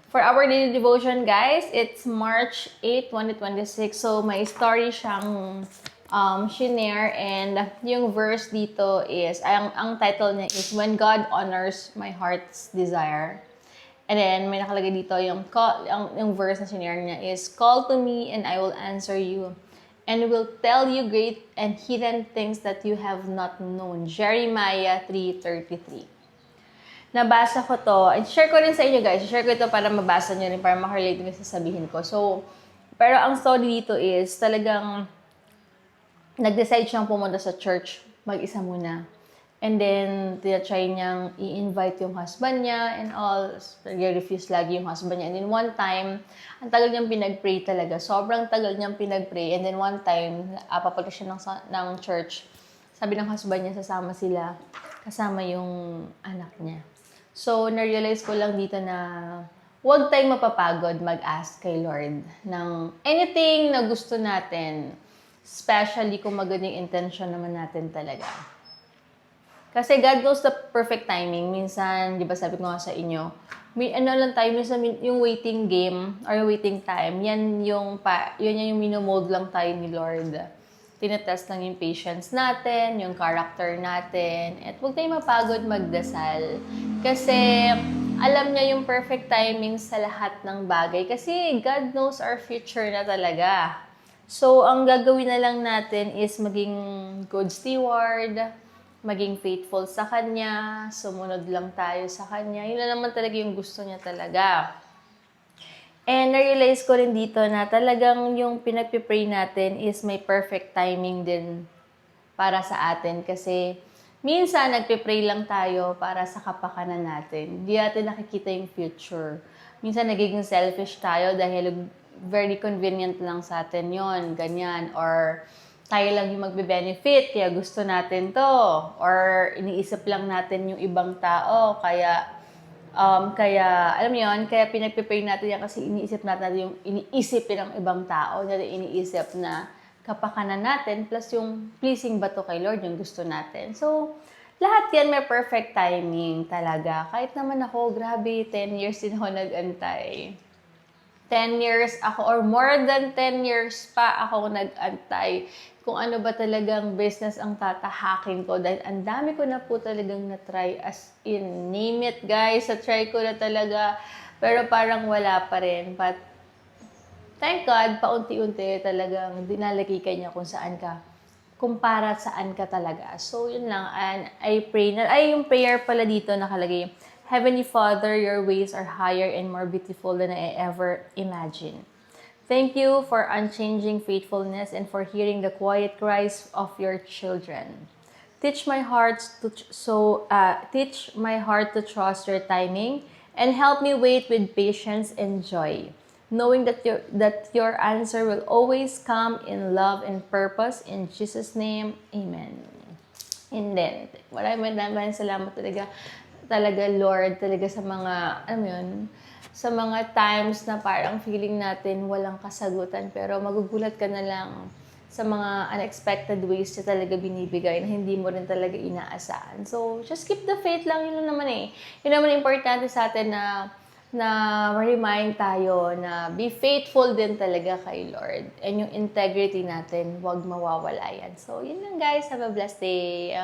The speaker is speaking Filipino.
For our daily devotion, guys, it's March 8, 2026. So, may story siyang shinare, and yung verse dito is, ang title niya is, When God Honors My Heart's Desire. And then, may nakalagay dito, yung verse na shinare niya is, Call to me and I will answer you, and will tell you great and hidden things that you have not known. Jeremiah 3:33. Nabasa ko to, and share ko rin sa inyo guys, share ko ito para mabasa nyo rin, para makarelate nyo sa sabihin ko. So, pero ang story dito is, talagang nag-decide siyang pumunta sa church, mag-isa muna. And then, tinatry niyang i-invite yung husband niya and all. Nag-refuse lagi yung husband niya. And then one time, ang tagal niyang pinag-pray talaga. Sobrang tagal niyang pinag-pray. And then one time, papunta siya ng church. Sabi ng husband niya, sasama sila. Kasama yung anak niya. So, na-realize ko lang dito na huwag tayong mapapagod mag-ask kay Lord ng anything na gusto natin. Especially kung maganda yung intention naman natin talaga. Kasi God knows the perfect timing. Minsan, di ba sabi ko nga sa inyo, may ano lang tayo, minsan yung waiting game or waiting time, yan yung minomold lang tayo ni Lord. Tinetest lang yung patience natin, yung character natin, at huwag tayong mapagod magdasal. Kasi alam niya yung perfect timing sa lahat ng bagay. Kasi God knows our future na talaga. So, ang gagawin na lang natin is maging good steward, maging faithful sa Kanya, sumunod lang tayo sa Kanya. Yun na naman talaga yung gusto niya talaga. And na-realize ko rin dito na talagang yung pinagpipray natin is may perfect timing din para sa atin. Kasi minsan nagpipray lang tayo para sa kapakanan natin. Hindi natin nakikita yung future. Minsan nagiging selfish tayo dahil very convenient lang sa atin yon, ganyan. Or tayo lang yung magbe-benefit, kaya gusto natin to. Or iniisip lang natin yung ibang tao, kaya alam mo yun, kaya pinagpipray natin yan kasi iniisip natin yung iniisip ng ibang tao, iniisip na kapakanan natin, plus yung pleasing ba to kay Lord, yung gusto natin. So, lahat yan may perfect timing talaga. Kahit naman ako, grabe, 10 years din ako nag-antay. 10 years ako, or more than 10 years pa ako nag-antay kung ano ba talagang business ang tatahakin ko. Dahil ang dami ko na po talagang na-try, as in, name it guys, na-try ko na talaga. Pero parang wala pa rin. But, thank God, paunti-unti talagang dinalagay ka niya kung saan ka, kumpara saan ka talaga. So, yun lang. And I pray na, yung prayer pala dito nakalagay, Heavenly Father, your ways are higher and more beautiful than I ever imagined. Thank you for unchanging faithfulness and for hearing the quiet cries of your children. Teach my heart to trust your timing and help me wait with patience and joy, knowing that your answer will always come in love and purpose. In Jesus' name, Amen. And then, maraming salamat talaga Lord, talaga sa mga, alam mo yun, sa mga times na parang feeling natin walang kasagutan, pero magugulat ka na lang sa mga unexpected ways na talaga binibigay na hindi mo rin talaga inaasahan. So, just keep the faith lang, yun naman eh. Yun naman importante sa atin na ma-remind tayo na be faithful din talaga kay Lord. And yung integrity natin, huwag mawawala yan. So, yun lang guys. Have a blessed day.